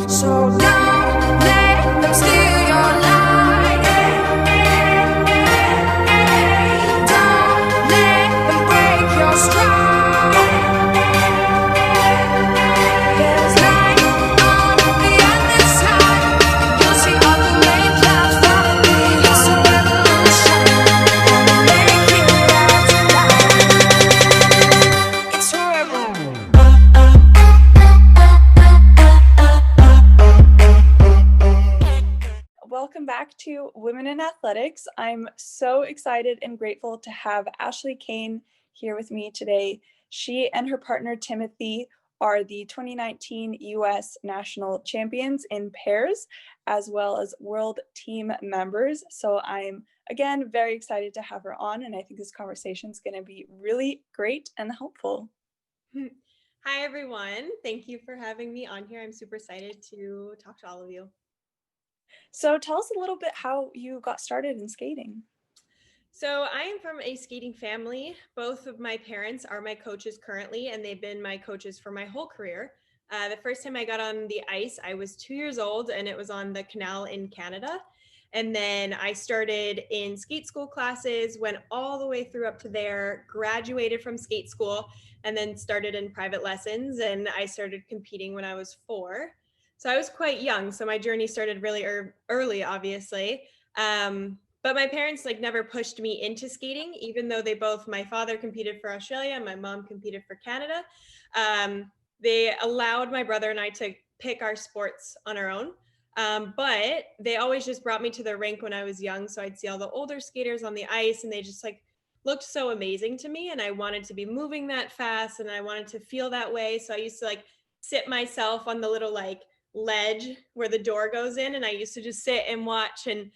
So don't let them steal your light. Don't let them break your stride. There's light on the other side. You'll see all the rain clouds follow me. It's a revolution. Gonna make you out tonight. It's a revolution. Welcome back to Women in Athletics. I'm so excited and grateful to have Ashley Cain here with me today. She and her partner Timothy are the 2019 U.S. National Champions in pairs, as well as world team members. So I'm, again, very excited to have her on, and I think this conversation is going to be really great and helpful. Hi, everyone. Thank you for having me on here. I'm super excited to talk to all of you. So tell us a little bit how you got started in skating. So I am from a skating family. Both of my parents are my coaches currently, and they've been my coaches for my whole career. The first time I got on the ice, I was 2 years old, and it was on the canal in Canada. And then I started in skate school classes, went all the way through up to there, graduated from skate school, and then started in private lessons. And I started competing when I was 4. So I was quite young. So my journey started really early, obviously. But my parents never pushed me into skating, even though my father competed for Australia and my mom competed for Canada. They allowed my brother and I to pick our sports on our own. But they always just brought me to the rink when I was young. So I'd see all the older skaters on the ice, and they just looked so amazing to me. And I wanted to be moving that fast, and I wanted to feel that way. So I used to sit myself on the little ledge where the door goes in, and I used to just sit and watch. And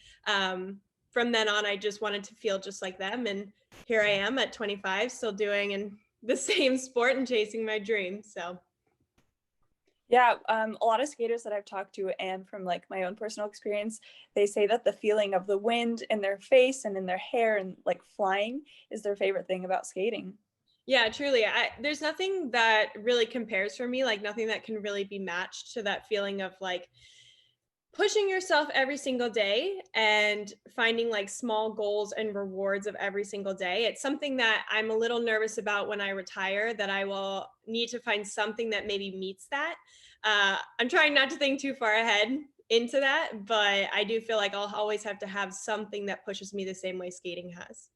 from then on, I just wanted to feel just like them. And here I am at 25, still doing the same sport and chasing my dreams. So yeah, a lot of skaters that I've talked to, and from my own personal experience, they say that the feeling of the wind in their face and in their hair and flying is their favorite thing about skating. Yeah, truly. There's nothing that really compares for me, nothing that can really be matched to that feeling of pushing yourself every single day and finding small goals and rewards of every single day. It's something that I'm a little nervous about when I retire, that I will need to find something that maybe meets that. I'm trying not to think too far ahead into that, but I do feel like I'll always have to have something that pushes me the same way skating has.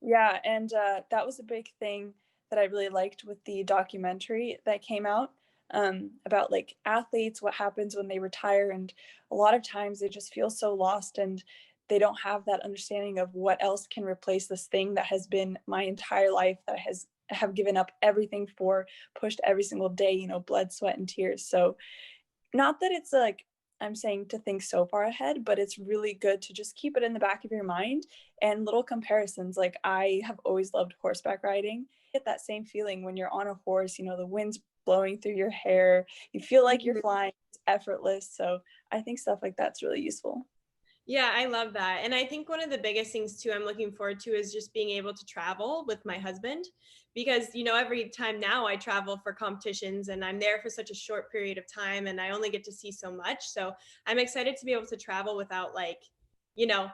Yeah, and that was a big thing that I really liked with the documentary that came out about athletes, what happens when they retire. And a lot of times they just feel so lost, and they don't have that understanding of what else can replace this thing that has been my entire life, that have given up everything for, pushed every single day, blood, sweat, and tears. So not that it's I'm saying to think so far ahead, but it's really good to just keep it in the back of your mind, and little comparisons. I have always loved horseback riding. Get that same feeling when you're on a horse, the wind's blowing through your hair, you feel like you're flying, it's effortless. So I think stuff like that's really useful. Yeah, I love that. And I think one of the biggest things too I'm looking forward to is just being able to travel with my husband, because every time now I travel for competitions, and I'm there for such a short period of time, and I only get to see so much. So I'm excited to be able to travel without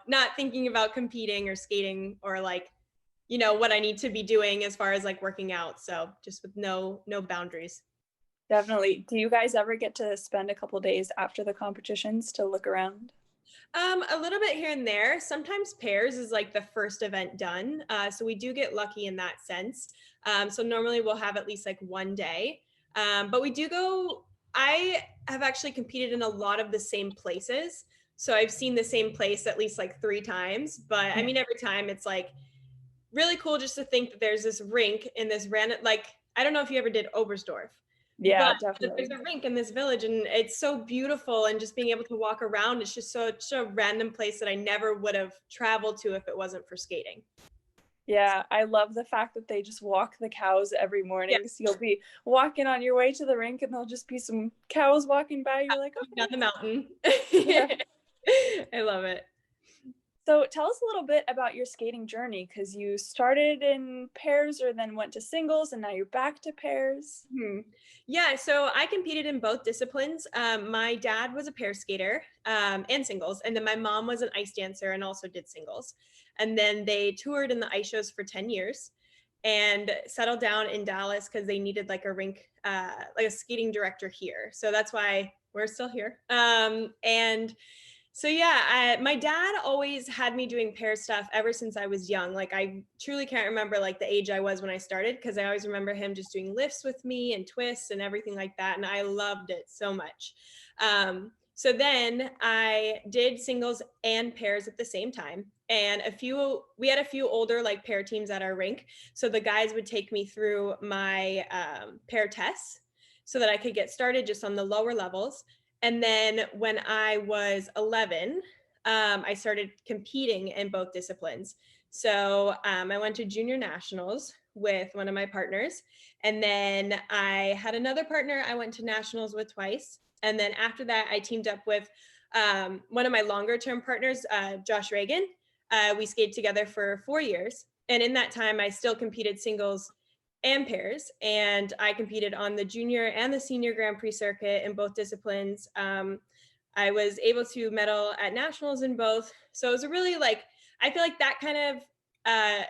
not thinking about competing or skating or what I need to be doing as far as working out. So just with no boundaries. Definitely. Do you guys ever get to spend a couple days after the competitions to look around? A little bit here and there. Sometimes pairs is the first event done. So we do get lucky in that sense. So normally we'll have at least one day. But we do go, I have actually competed in a lot of the same places. So I've seen the same place at least 3 times. But I mean, every time it's really cool just to think that there's this rink in this random, I don't know if you ever did Oberstdorf. Yeah, But definitely. there's a rink in this village, and it's so beautiful, and just being able to walk around, it's just such a random place that I never would have traveled to if it wasn't for skating. Yeah, I love the fact that they just walk the cows every morning. Yeah. So you'll be walking on your way to the rink, and there'll just be some cows walking by. You're like, Down okay. the mountain. Yeah. I love it. So tell us a little bit about your skating journey, because you started in pairs or then went to singles and now you're back to pairs. Yeah, so I competed in both disciplines. My dad was a pair skater and singles, and then my mom was an ice dancer and also did singles. And then they toured in the ice shows for 10 years and settled down in Dallas because they needed like a rink, like a skating director here. So that's why we're still here. And so yeah, my dad always had me doing pair stuff ever since I was young. Like I truly can't remember like the age I was when I started, because I always remember him just doing lifts with me and twists and everything like that, and I loved it so much. So then I did singles and pairs at the same time, and we had a few older like pair teams at our rink, so the guys would take me through my pair tests so that I could get started just on the lower levels. And then when I was 11, I started competing in both disciplines. So I went to junior nationals with one of my partners. And then I had another partner I went to nationals with twice. And then after that, I teamed up with one of my longer term partners, Josh Reagan. We skated together for 4 years. And in that time, I still competed singles and pairs. And I competed on the junior and the senior Grand Prix circuit in both disciplines. I was able to medal at nationals in both. So it was a really like, I feel like that kind of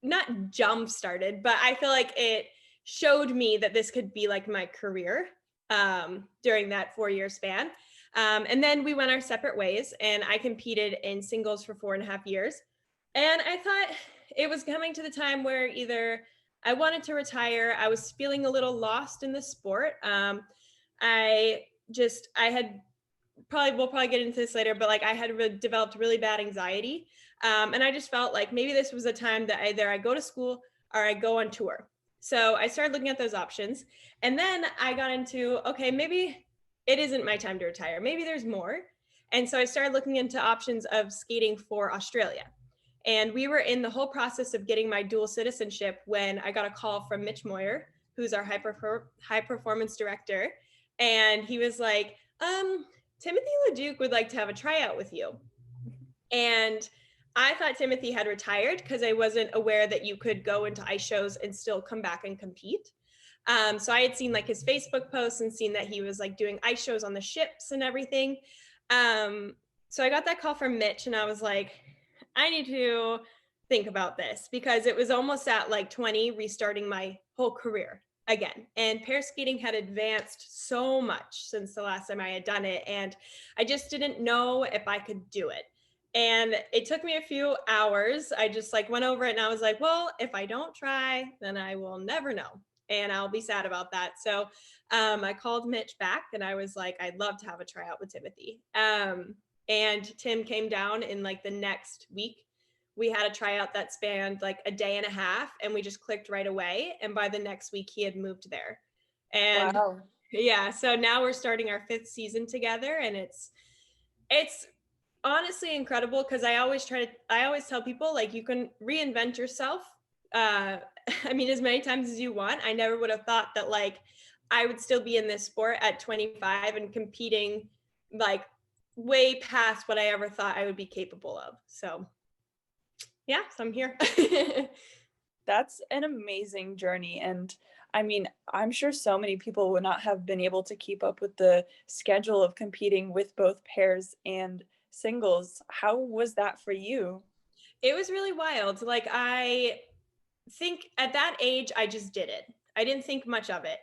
not jump started, but I feel like it showed me that this could be like my career during that 4 year span. And then we went our separate ways, and I competed in singles for 4.5 years. And I thought it was coming to the time where either I wanted to retire, I was feeling a little lost in the sport. I had we'll probably get into this later, but like I had developed really bad anxiety. And I just felt like maybe this was a time that either I go to school or I go on tour. So I started looking at those options. And then I got into, okay, maybe it isn't my time to retire. Maybe there's more. And so I started looking into options of skating for Australia. And we were in the whole process of getting my dual citizenship when I got a call from Mitch Moyer, who's our high performance director. And he was like, Timothy LeDuc would like to have a tryout with you. And I thought Timothy had retired because I wasn't aware that you could go into ice shows and still come back and compete. So I had seen like his Facebook posts and seen that he was like doing ice shows on the ships and everything. So I got that call from Mitch, and I was like, I need to think about this, because it was almost at like 20, restarting my whole career again. And pair skating had advanced so much since the last time I had done it, and I just didn't know if I could do it. And it took me a few hours. I just like went over it and I was like, well, if I don't try, then I will never know. And I'll be sad about that. So I called Mitch back and I was like, I'd love to have a tryout with Timothy. And Tim came down in like the next week. We had a tryout that spanned like a day and a half, and we just clicked right away. And by the next week, he had moved there. And Wow. yeah, so now we're starting our 5th season together, and it's honestly incredible, because I always tell people like you can reinvent yourself. I mean, as many times as you want. I never would have thought that like I would still be in this sport at 25 and competing like way past what I ever thought I would be capable of. So yeah, so I'm here. That's an amazing journey. And I mean, I'm sure so many people would not have been able to keep up with the schedule of competing with both pairs and singles. How was that for you? It was really wild. Like I think at that age, I just did it. I didn't think much of it.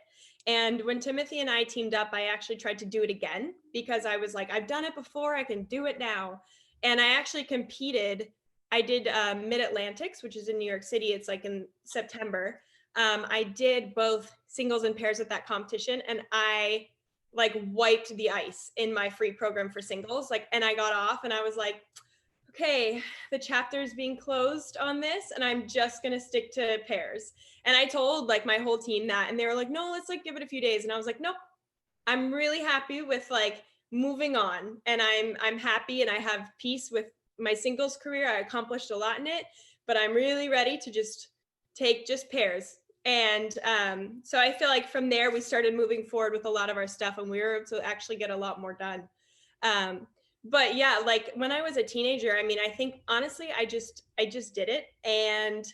And when Timothy and I teamed up, I actually tried to do it again, because I was like, I've done it before, I can do it now. And I actually competed. I did Mid-Atlantics, which is in New York City. It's like in September. I did both singles and pairs at that competition, and I like wiped the ice in my free program for singles. Like, and I got off and I was like, okay, the chapter's being closed on this, and I'm just going to stick to pairs. And I told like my whole team that, and they were like, no, let's like give it a few days. And I was like, nope, I'm really happy with like moving on. And I'm happy and I have peace with my singles career. I accomplished a lot in it, but I'm really ready to just take just pairs. And so I feel like from there, we started moving forward with a lot of our stuff, and we were able to actually get a lot more done. But yeah, like when I was a teenager, I mean, I think honestly, I just did it, and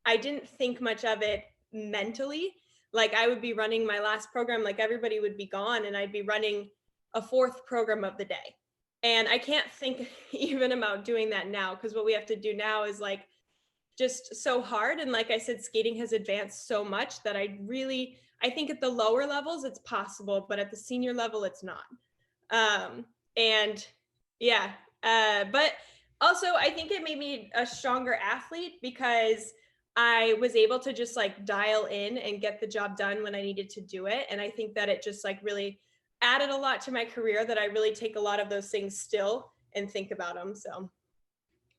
I didn't think much of it mentally. Like I would be running my last program, like everybody would be gone, and I'd be running a fourth program of the day. And I can't think even about doing that now, because what we have to do now is like just so hard. And like I said, skating has advanced so much that I think at the lower levels it's possible, but at the senior level it's not. um and yeah, but also I think it made me a stronger athlete because I was able to just like dial in and get the job done when I needed to do it. And I think that it just like really added a lot to my career, that I really take a lot of those things still and think about them. So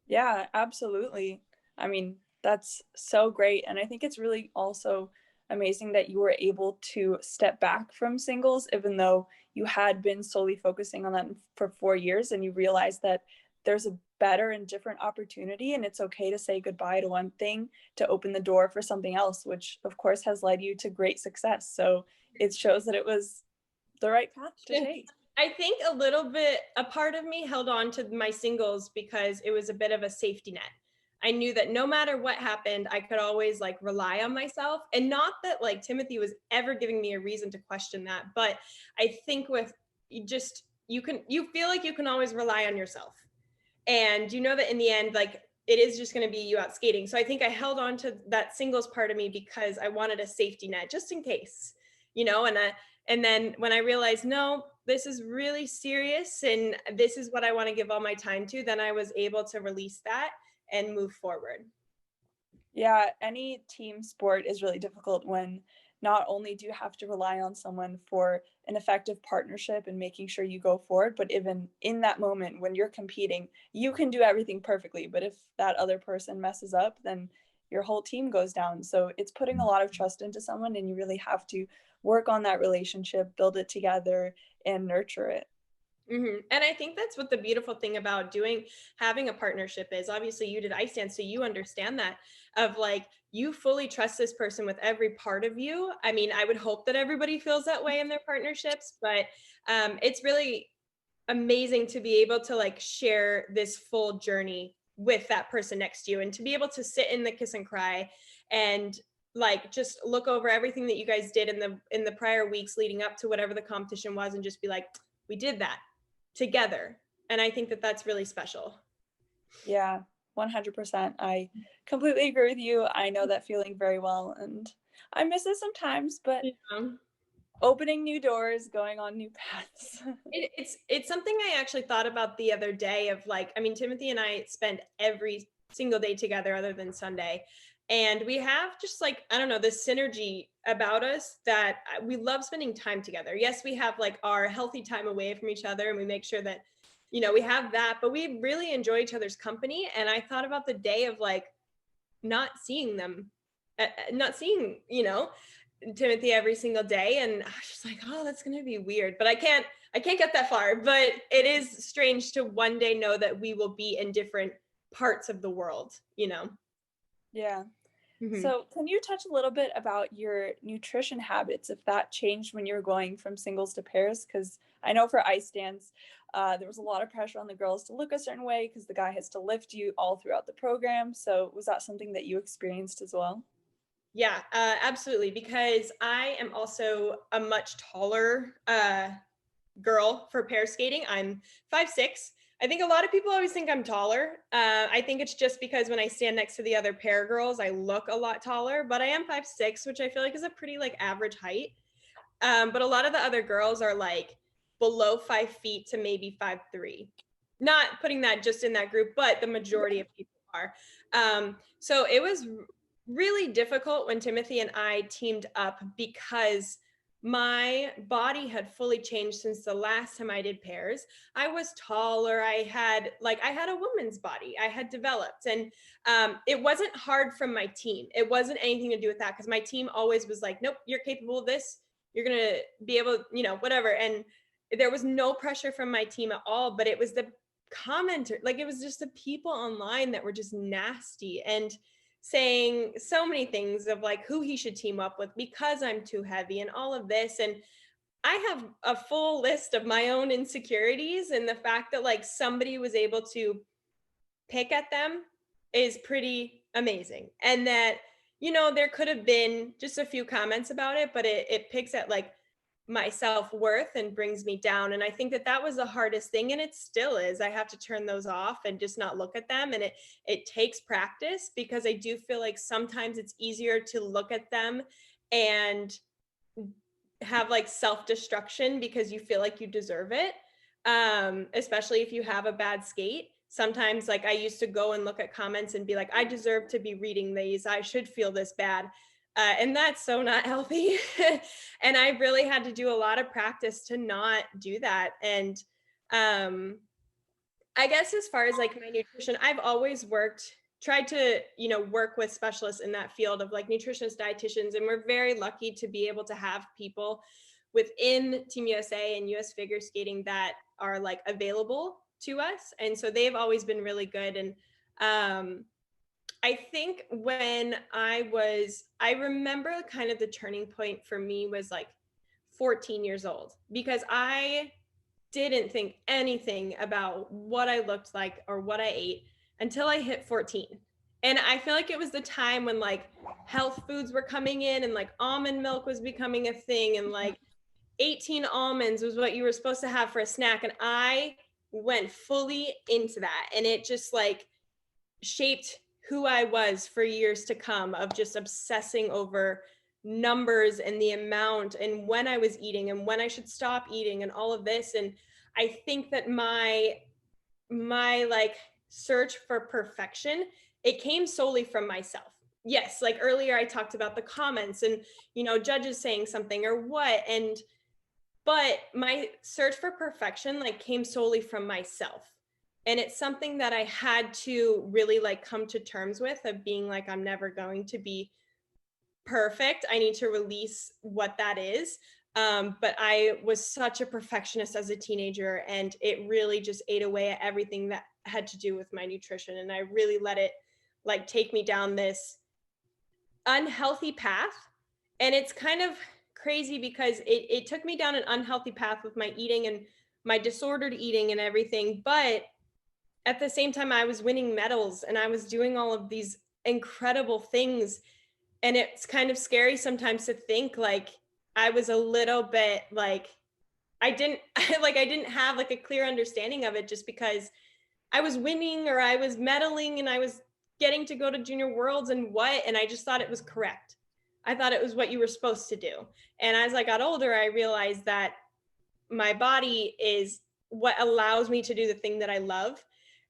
Yeah, absolutely. I mean, that's so great. And I think it's really also amazing that you were able to step back from singles, even though you had been solely focusing on that for 4 years, and you realized that there's a better and different opportunity, and it's okay to say goodbye to one thing to open the door for something else, which of course has led you to great success. So it shows that it was the right path to take. I think a part of me held on to my singles because it was a bit of a safety net. I knew that no matter what happened, I could always like rely on myself. And not that like Timothy was ever giving me a reason to question that, but I think with you feel like you can always rely on yourself. And you know that in the end, like it is just going to be you out skating. So I think I held on to that singles part of me because I wanted a safety net just in case, and then when I realized, no, this is really serious and this is what I want to give all my time to, then I was able to release that and move forward. Yeah, any team sport is really difficult when not only do you have to rely on someone for an effective partnership and making sure you go forward, but even in that moment when you're competing, you can do everything perfectly. But if that other person messes up, then your whole team goes down. So it's putting a lot of trust into someone, and you really have to work on that relationship, build it together, and nurture it. And I think that's what the beautiful thing about having a partnership is. Obviously, you did ice dance, so you understand that, of like you fully trust this person with every part of you. I mean, I would hope that everybody feels that way in their partnerships, but it's really amazing to be able to like share this full journey with that person next to you, and to be able to sit in the kiss and cry and like just look over everything that you guys did in the prior weeks leading up to whatever the competition was, and just be like, we did that together. And I think that that's really special. Yeah, 100%. I completely agree with you. I know that feeling very well, and I miss it sometimes, but Yeah. opening new doors, going on new paths. It's something I actually thought about the other day, of like, I mean, Timothy and I spend every single day together other than Sunday. And we have just like, I don't know, this synergy about us that we love spending time together. Yes, we have like our healthy time away from each other, and we make sure that, we have that, but we really enjoy each other's company. And I thought about the day of like not seeing them, not seeing, Timothy every single day. And I was just like, oh, that's going to be weird, but I can't get that far. But it is strange to one day know that we will be in different parts of the world. Yeah. Mhm. So, can you touch a little bit about your nutrition habits, if that changed when you were going from singles to pairs? Because I know for ice dance, there was a lot of pressure on the girls to look a certain way because the guy has to lift you all throughout the program. So, was that something that you experienced as well? Yeah, absolutely. Because I am also a much taller girl for pair skating. I'm 5'6". I think a lot of people always think I'm taller. I think it's just because when I stand next to the other pair girls, I look a lot taller, but I am 5'6", which I feel like is a pretty like average height. But a lot of the other girls are like below 5 feet to maybe 5'3". Not putting that just in that group, but the majority of people are. So it was really difficult when Timothy and I teamed up, because my body had fully changed since the last time I did pairs. I was taller. I had a woman's body. I had developed, and it wasn't hard from my team. It wasn't anything to do with that, because my team always was like, nope, you're capable of this. You're gonna be able, whatever. And there was no pressure from my team at all. But it was the commenter, like it was just the people online that were just nasty and saying so many things of like who he should team up with because I'm too heavy and all of this. And I have a full list of my own insecurities, and the fact that like somebody was able to pick at them is pretty amazing. And that, there could have been just a few comments about it, but it picks at like my self-worth and brings me down. And I think that that was the hardest thing, and it still is. I have to turn those off and just not look at them. And it takes practice, because I do feel like sometimes it's easier to look at them and have like self-destruction because you feel like you deserve it, especially if you have a bad skate. Sometimes like I used to go and look at comments and be like, I deserve to be reading these, I should feel this bad, and that's so not healthy. And I really had to do a lot of practice to not do that. And um I guess as far as like my nutrition, I've always tried to, work with specialists in that field of like nutritionists, dietitians, and we're very lucky to be able to have people within Team USA and US figure skating that are like available to us. And so they've always been really good. And I think when I remember kind of the turning point for me was like 14 years old, because I didn't think anything about what I looked like or what I ate until I hit 14. And I feel like it was the time when like health foods were coming in, and like almond milk was becoming a thing, and like 18 almonds was what you were supposed to have for a snack. And I went fully into that, and it just like shaped who I was for years to come, of just obsessing over numbers and the amount and when I was eating and when I should stop eating and all of this. And I think that my like search for perfection, it came solely from myself. Yes, like earlier I talked about the comments and judges saying something or what, and but my search for perfection like came solely from myself. And it's something that I had to really like come to terms with, of being like, I'm never going to be perfect. I need to release what that is. But I was such a perfectionist as a teenager, and it really just ate away at everything that had to do with my nutrition. And I really let it like take me down this unhealthy path. And it's kind of crazy because it took me down an unhealthy path with my eating and my disordered eating and everything. But at the same time, I was winning medals and I was doing all of these incredible things. And it's kind of scary sometimes to think like I was a little bit like, I didn't I didn't have like a clear understanding of it, just because I was winning or I was medaling and I was getting to go to junior worlds and I just thought it was correct. I thought it was what you were supposed to do. And as I got older, I realized that my body is what allows me to do the thing that I love,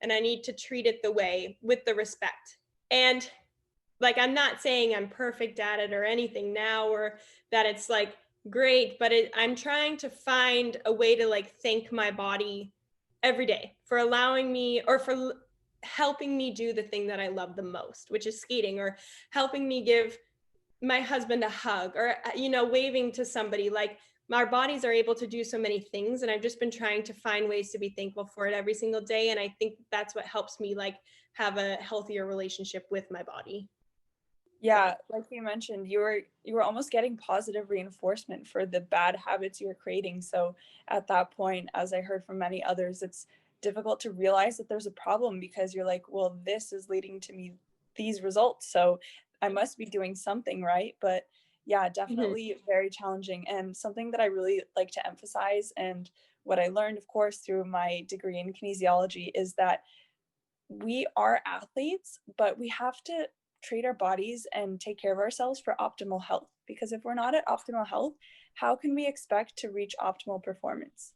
and I need to treat it the way, with the respect. And like, I'm not saying I'm perfect at it or anything now, or that it's like great, but I'm trying to find a way to like thank my body every day for allowing me, or for helping me do the thing that I love the most, which is skating, or helping me give my husband a hug, or waving to somebody. Like, our bodies are able to do so many things, and I've just been trying to find ways to be thankful for it every single day. And I think that's what helps me like have a healthier relationship with my body. Yeah, like you mentioned, you were almost getting positive reinforcement for the bad habits you were creating. So at that point, as I heard from many others, it's difficult to realize that there's a problem, because you're like, well, this is leading to me these results, so I must be doing something right. But yeah, definitely very challenging, and something that I really like to emphasize, and what I learned, of course, through my degree in kinesiology, is that we are athletes, but we have to treat our bodies and take care of ourselves for optimal health. Because if we're not at optimal health, how can we expect to reach optimal performance?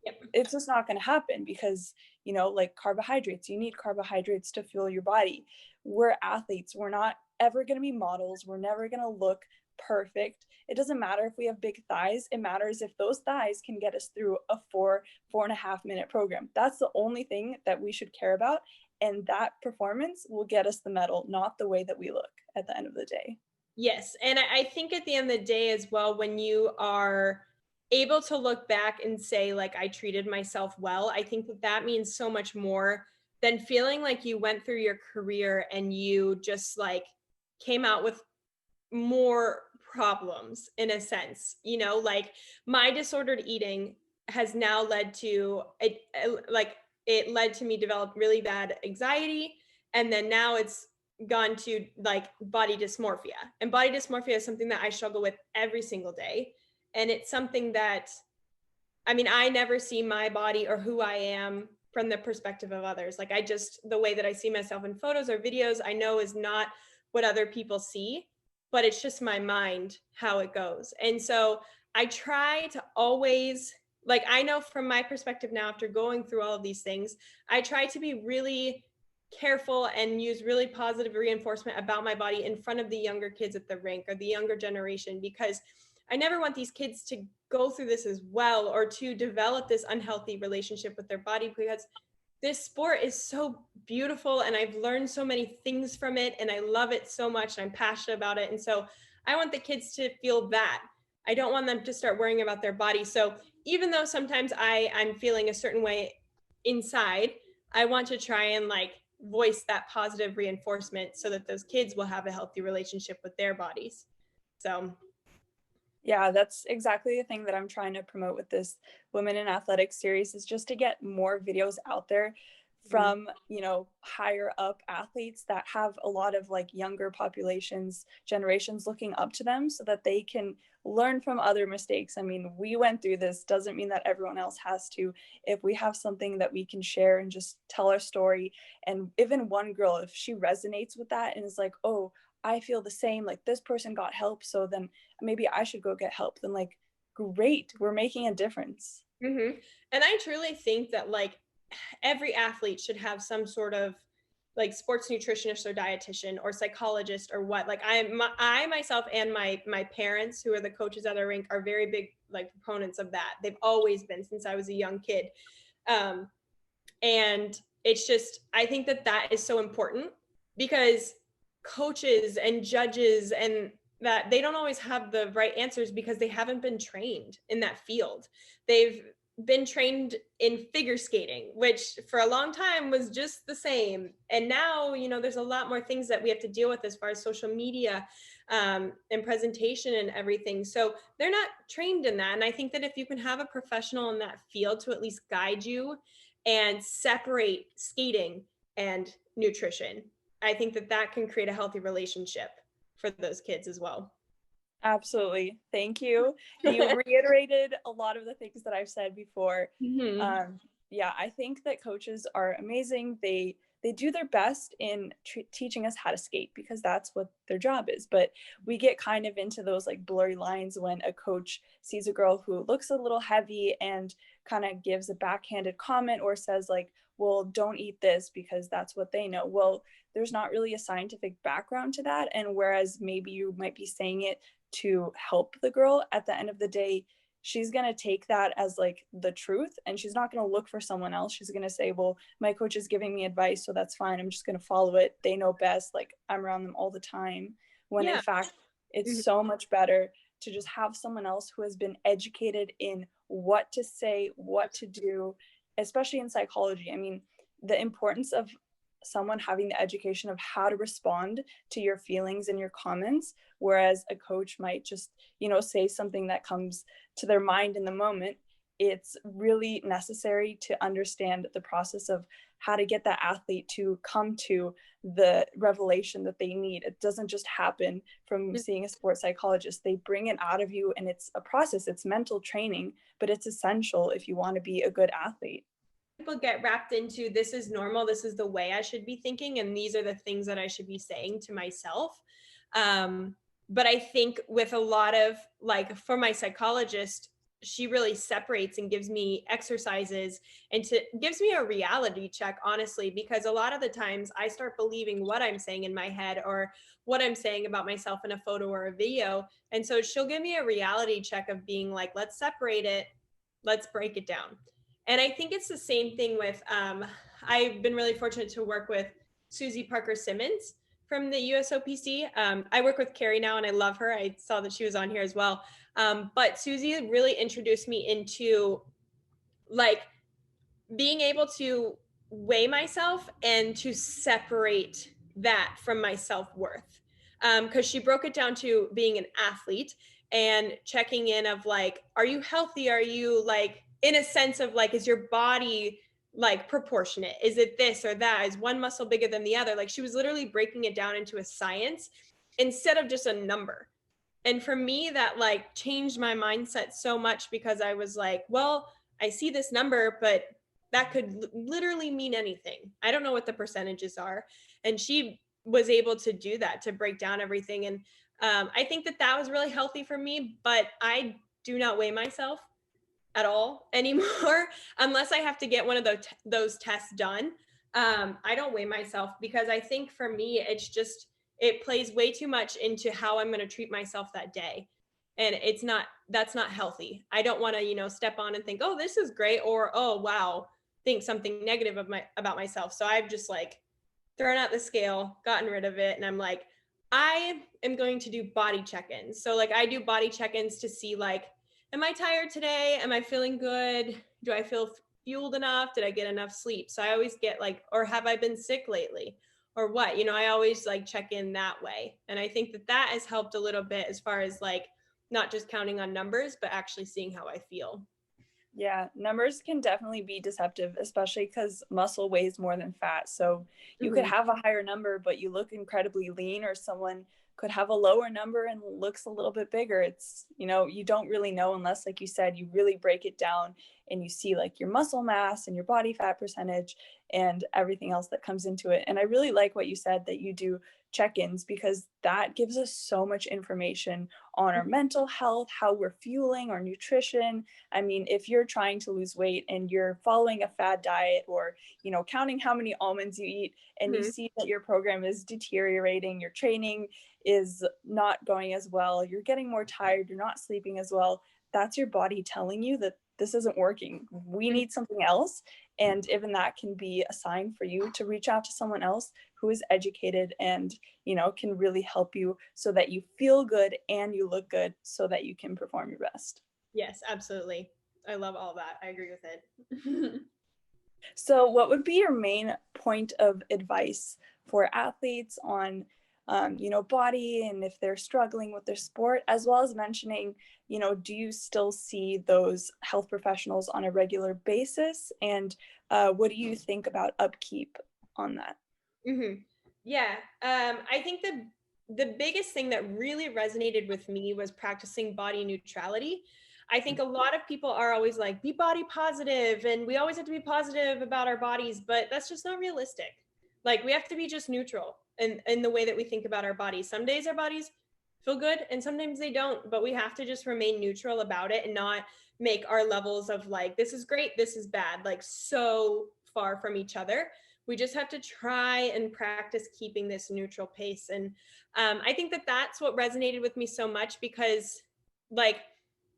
Yep. It's just not going to happen, because, like carbohydrates, you need carbohydrates to fuel your body. We're athletes. We're not ever going to be models. We're never going to look perfect. It doesn't matter if we have big thighs. It matters if those thighs can get us through a 4.5 minute program. That's the only thing that we should care about. And that performance will get us the medal, not the way that we look at the end of the day. Yes. And I think at the end of the day as well, when you are able to look back and say, like, I treated myself well, I think that that means so much more than feeling like you went through your career and you just like came out with more problems in a sense, like my disordered eating has now led to it, like it led to me develop really bad anxiety, and then now it's gone to like body dysmorphia, and body dysmorphia is something that I struggle with every single day, and it's something that, I mean, I never see my body or who I am from the perspective of others. Like, I just, the way that I see myself in photos or videos, I know is not what other people see, but it's just my mind how it goes. And so I try to always, like, I know from my perspective now, after going through all of these things, I try to be really careful and use really positive reinforcement about my body in front of the younger kids at the rink or the younger generation, because I never want these kids to go through this as well, or to develop this unhealthy relationship with their body, because this sport is so beautiful and I've learned so many things from it and I love it so much and I'm passionate about it. And so I want the kids to feel that. I don't want them to start worrying about their body. So even though sometimes I'm feeling a certain way inside, I want to try and like voice that positive reinforcement so that those kids will have a healthy relationship with their bodies. So Yeah, that's exactly the thing that I'm trying to promote with this Women in Athletics series, is just to get more videos out there from, higher up athletes that have a lot of like younger populations, generations looking up to them, so that they can learn from other mistakes. I mean, we went through this, doesn't mean that everyone else has to. If we have something that we can share and just tell our story, and even one girl, if she resonates with that and is like, oh, I feel the same, like this person got help, so then maybe I should go get help, then like, great, we're making a difference. And I truly think that like every athlete should have some sort of like sports nutritionist or dietitian or psychologist or what. Like I myself and my parents, who are the coaches at our rink, are very big like proponents of that. They've always been since I was a young kid. And it's just, I think that that is so important, because coaches and judges and that, they don't always have the right answers because they haven't been trained in that field. They've been trained in figure skating, which for a long time was just the same. And now, there's a lot more things that we have to deal with as far as social media and presentation and everything. So they're not trained in that. And I think that if you can have a professional in that field to at least guide you and separate skating and nutrition, I think that that can create a healthy relationship for those kids as well. Absolutely. Thank you. You reiterated a lot of the things that I've said before. Yeah, I think that coaches are amazing. They do their best in teaching us how to skate, because that's what their job is. But we get kind of into those like blurry lines when a coach sees a girl who looks a little heavy and kind of gives a backhanded comment or says like, well, don't eat this because that's what they know. Well, there's not really a scientific background to that. And whereas maybe you might be saying it to help the girl, at the end of the day, she's going to take that as like the truth, and she's not going to look for someone else. She's going to say, well, my coach is giving me advice, so that's fine, I'm just going to follow it, they know best, like I'm around them all the time. When in fact, it's so much better to just have someone else who has been educated in what to say, what to do, especially in psychology. I mean, the importance of someone having the education of how to respond to your feelings and your comments, whereas a coach might just, say something that comes to their mind in the moment. It's really necessary to understand the process of how to get that athlete to come to the revelation that they need. It doesn't just happen from seeing a sports psychologist. They bring it out of you, and it's a process. It's mental training, but it's essential if you want to be a good athlete. People get wrapped into, this is normal, this is the way I should be thinking, and these are the things that I should be saying to myself. But I think with a lot of, like, for my psychologist, she really separates and gives me exercises and gives me a reality check, honestly, because a lot of the times I start believing what I'm saying in my head or what I'm saying about myself in a photo or a video. And so she'll give me a reality check of being like, let's separate it, let's break it down. And I think it's the same thing with, I've been really fortunate to work with Susie Parker Simmons from the USOPC. I work with Carrie now and I love her. I saw that she was on here as well. But Susie really introduced me into like being able to weigh myself and to separate that from my self-worth. because she broke it down to being an athlete and checking in of like, are you healthy? Are you like, in a sense of like, is your body like proportionate? Is it this or that? Is one muscle bigger than the other? Like she was literally breaking it down into a science instead of just a number. And for me, that like changed my mindset so much because I was like, well, I see this number, but that could literally mean anything. I don't know what the percentages are. And she was able to do that, to break down everything. And I think that that was really healthy for me, but I do not weigh myself at all anymore unless I have to get one of those tests done. I don't weigh myself because I think for me, it's just, it plays way too much into how I'm going to treat myself that day. And that's not healthy. I don't want to, step on and think, oh, this is great. Or, oh, wow, think something negative about myself. So I've just like thrown out the scale, gotten rid of it. And I'm like, I am going to do body check-ins. So like I do body check-ins to see like, am I tired today? Am I feeling good? Do I feel fueled enough? Did I get enough sleep? So I always get like, or have I been sick lately? Or what? I always like check in that way. And I think that that has helped a little bit as far as like not just counting on numbers, but actually seeing how I feel. Yeah, numbers can definitely be deceptive, especially because muscle weighs more than fat. So you could Mhm. have a higher number, but you look incredibly lean, or someone could have a lower number and looks a little bit bigger. It's, you don't really know unless, like you said, you really break it down and you see like your muscle mass and your body fat percentage and everything else that comes into it. And I really like what you said, that you do check-ins, because that gives us so much information on our mental health, how we're fueling, our nutrition. I mean, if you're trying to lose weight and you're following a fad diet, or, counting how many almonds you eat, and you Mhm. see that your program is deteriorating, your training is not going as well, you're getting more tired, you're not sleeping as well, that's your body telling you that this isn't working. We need something else. And even that can be a sign for you to reach out to someone else who is educated and, can really help you so that you feel good and you look good so that you can perform your best. Yes, absolutely. I love all that. I agree with it. So, what would be your main point of advice for athletes on, body, and if they're struggling with their sport, as well as mentioning, do you still see those health professionals on a regular basis? And what do you think about upkeep on that? Mm-hmm. Yeah. I think the biggest thing that really resonated with me was practicing body neutrality. I think a lot of people are always like, be body positive, and we always have to be positive about our bodies, but that's just not realistic. Like we have to be just neutral in the way that we think about our bodies. Some days our bodies feel good and sometimes they don't, but we have to just remain neutral about it and not make our levels of like, this is great, this is bad, like so far from each other. We just have to try and practice keeping this neutral pace. And I think that that's what resonated with me so much because like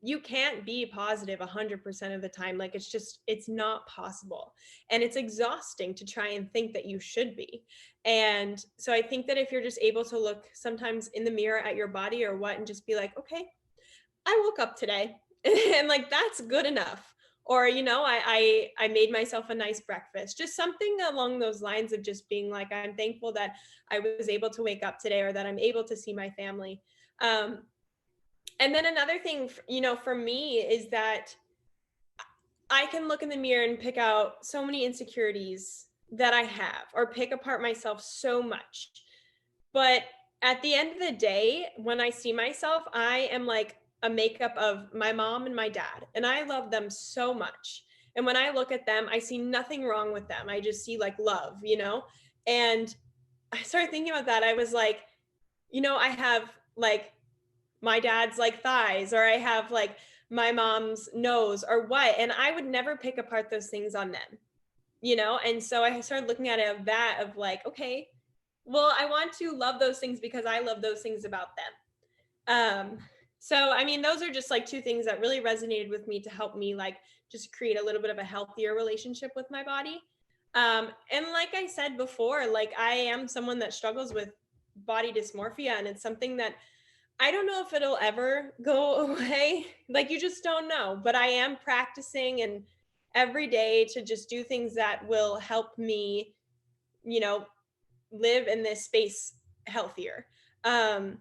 you can't be positive 100% of the time. Like it's not possible. And it's exhausting to try and think that you should be. And so I think that if you're just able to look sometimes in the mirror at your body or what, and just be like, okay, I woke up today and like that's good enough. Or, I made myself a nice breakfast, just something along those lines of just being like, I'm thankful that I was able to wake up today or that I'm able to see my family. And then another thing, for me is that I can look in the mirror and pick out so many insecurities that I have or pick apart myself so much. But at the end of the day, when I see myself, I am like a makeup of my mom and my dad, and I love them so much. And when I look at them, I see nothing wrong with them. I just see like love. And I started thinking about that. I was like, I have like my dad's like thighs, or I have like my mom's nose or what. And I would never pick apart those things on them. And so I started looking at it of that of like, okay, well, I want to love those things because I love those things about them. So I mean, those are just like two things that really resonated with me to help me like just create a little bit of a healthier relationship with my body. And like I said before, like I am someone that struggles with body dysmorphia, and it's something that I don't know if it'll ever go away. Like you just don't know, but I am practicing and every day to just do things that will help me, you know, live in this space healthier. Um,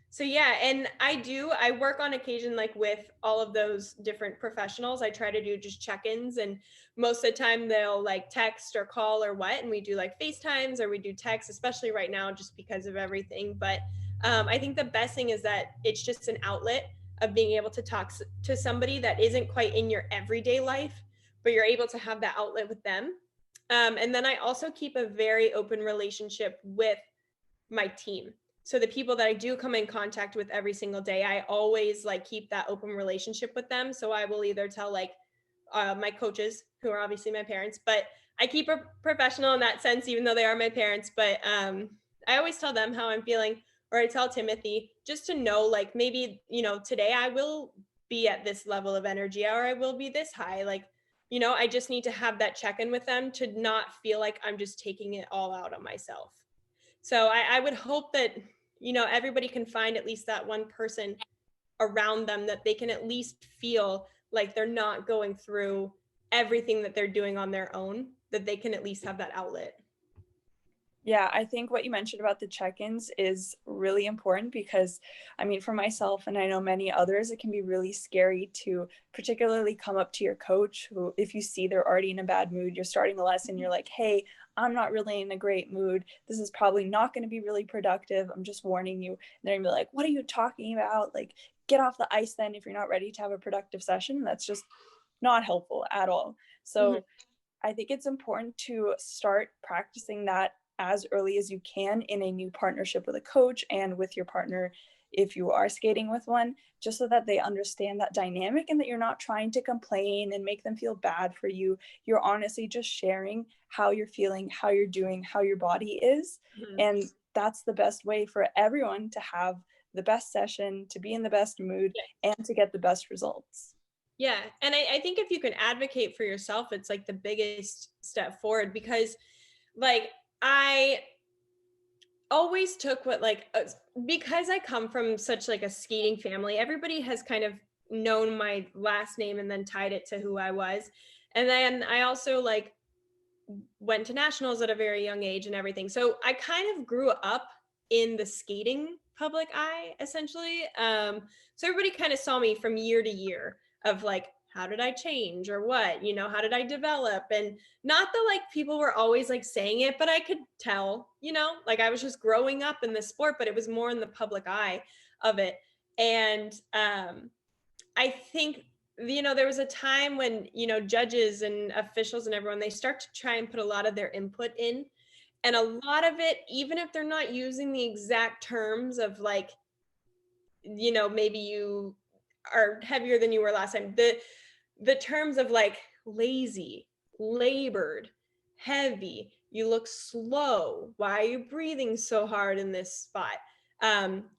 so yeah, and I work on occasion like with all of those different professionals. I try to do just check-ins, and most of the time they'll like text or call or what, and we do like FaceTimes or we do text, especially right now just because of everything. But I think the best thing is that it's just an outlet of being able to talk to somebody that isn't quite in your everyday life, but you're able to have that outlet with them. And then I also keep a very open relationship with my team. So the people that I do come in contact with every single day, I always like keep that open relationship with them. So I will either tell like my coaches, who are obviously my parents, but I keep a professional in that sense, even though they are my parents. But I always tell them how I'm feeling, or I tell Timothy just to know, like maybe, you know, today I will be at this level of energy, or I will be this high. Like, you know, I just need to have that check in with them to not feel like I'm just taking it all out on myself. So I would hope that, you know, everybody can find at least that one person around them that they can at least feel like they're not going through everything that they're doing on their own, that they can at least have that outlet. Yeah, I think what you mentioned about the check-ins is really important because, I mean, for myself and I know many others, it can be really scary to particularly come up to your coach who, if you see they're already in a bad mood, you're starting the lesson, you're like, hey, I'm not really in a great mood. This is probably not going to be really productive. I'm just warning you. And they're going to be like, what are you talking about? Like, get off the ice then if you're not ready to have a productive session. That's just not helpful at all. So, Mhm. I think it's important to start practicing that as early as you can in a new partnership with a coach and with your partner if you are skating with one, just so that they understand that dynamic and that you're not trying to complain and make them feel bad for you. You're honestly just sharing how you're feeling, how you're doing, how your body is. Mhm. And that's the best way for everyone to have the best session, to be in the best mood, Yes. and to get the best results. Yeah. And I think if you can advocate for yourself, it's like the biggest step forward because like I always took what like because I come from such like a skating family, everybody has kind of known my last name and then tied it to who I was. And then I also like went to nationals at a very young age and everything. So I kind of grew up in the skating public eye essentially. So everybody kind of saw me from year to year of like, how did I change or what, you know, how did I develop? And not that like people were always like saying it, but I could tell, you know, like I was just growing up in the sport, but it was more in the public eye of it. And I think, you know, there was a time when, you know, judges and officials and everyone, they start to try and put a lot of their input in. And a lot of it, even if they're not using the exact terms of like, you know, maybe you are heavier than you were last time, the terms of like lazy, labored, heavy, you look slow, why are you breathing so hard in this spot?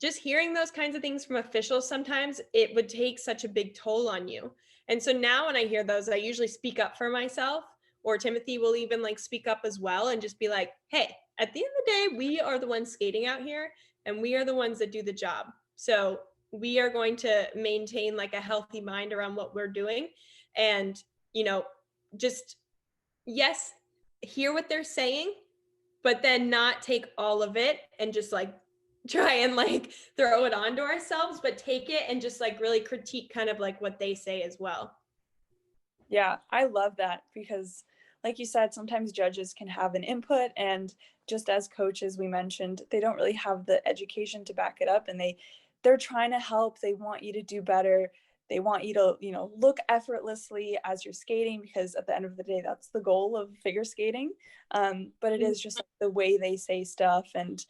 Just hearing those kinds of things from officials, sometimes it would take such a big toll on you. And so now when I hear those, I usually speak up for myself, or Timothy will even like speak up as well and just be like, hey, at the end of the day, we are the ones skating out here and we are the ones that do the job. So we are going to maintain like a healthy mind around what we're doing. And, you know, just, yes, hear what they're saying, but then not take all of it and just like try and like throw it onto ourselves, but take it and just like really critique kind of like what they say as well. Yeah, I love that because, like you said, sometimes judges can have an input, and just as coaches, we mentioned, they don't really have the education to back it up, and they're trying to help. They want you to do better. They want you to, you know, look effortlessly as you're skating because at the end of the day, that's the goal of figure skating. But it is just like the way they say stuff, and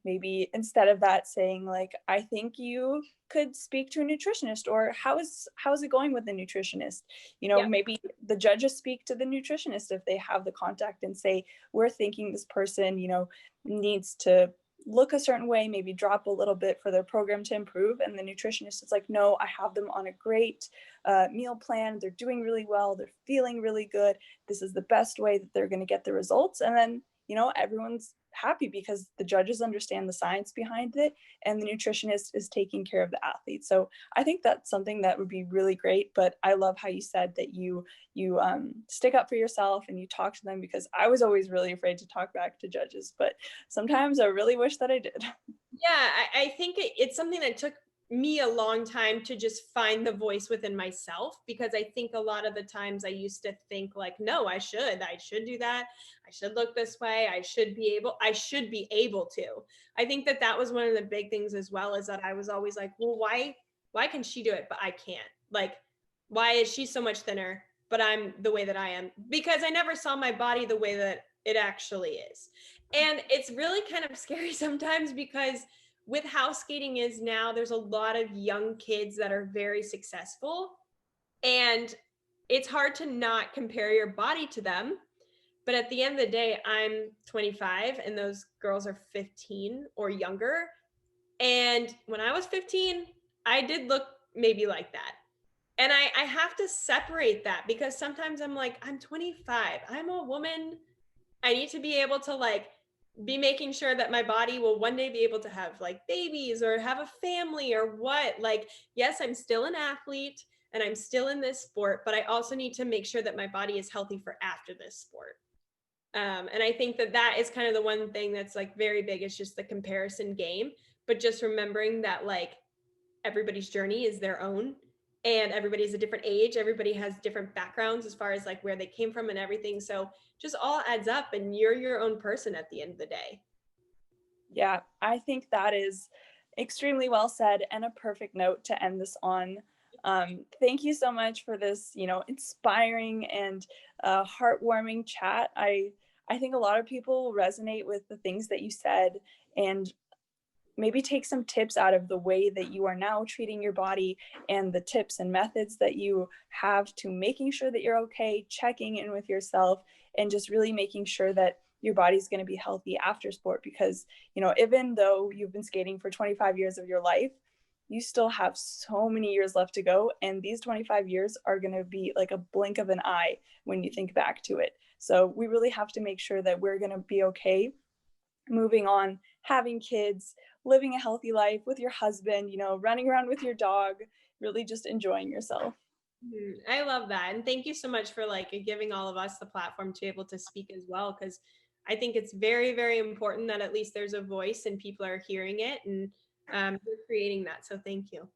maybe instead of that saying like, I think you could speak to a nutritionist, or how's it going with the nutritionist? You know, Yeah. maybe the judges speak to the nutritionist if they have the contact and say, we're thinking this person, you know, needs to look a certain way, maybe drop a little bit for their program to improve. And the nutritionist is like, no, I have them on a great meal plan. They're doing really well. They're feeling really good. This is the best way that they're going to get the results. And then, you know, everyone's happy because the judges understand the science behind it and the nutritionist is taking care of the athlete. So I think that's something that would be really great. But I love how you said that you stick up for yourself and you talk to them, because I was always really afraid to talk back to judges, but sometimes I really wish that I did. Yeah, I think it's something that took me a long time to just find the voice within myself, because I think a lot of the times I used to think like, no, I should do that. I should look this way. I should be able to. I think that that was one of the big things as well, is that I was always like, well, why can she do it, but I can't? Like, why is she so much thinner, but I'm the way that I am? Because I never saw my body the way that it actually is. And it's really kind of scary sometimes, because with how skating is now, there's a lot of young kids that are very successful. And it's hard to not compare your body to them. But at the end of the day, I'm 25 and those girls are 15 or younger. And when I was 15, I did look maybe like that. And I have to separate that, because sometimes I'm like, I'm 25, I'm a woman. I need to be able to like be making sure that my body will one day be able to have like babies or have a family or what. Like, yes, I'm still an athlete and I'm still in this sport, but I also need to make sure that my body is healthy for after this sport. And I think that that is kind of the one thing that's like very big, is just the comparison game, but just remembering that like everybody's journey is their own, and everybody's a different age, everybody has different backgrounds as far as like where they came from and everything, so just all adds up and you're your own person at the end of the day. Yeah, I think that is extremely well said and a perfect note to end this on. Thank you so much for this, inspiring and heartwarming chat. I think a lot of people will resonate with the things that you said, and maybe take some tips out of the way that you are now treating your body, and the tips and methods that you have to making sure that you're okay, checking in with yourself, and just really making sure that your body's going to be healthy after sport. Because, even though you've been skating for 25 years of your life, you still have so many years left to go. And these 25 years are going to be like a blink of an eye when you think back to it. So we really have to make sure that we're going to be okay moving on, having kids, living a healthy life with your husband, running around with your dog, really just enjoying yourself. I love that, and thank you so much for like giving all of us the platform to be able to speak as well, because I think it's very, very important that at least there's a voice and people are hearing it, and you're creating that, so thank you.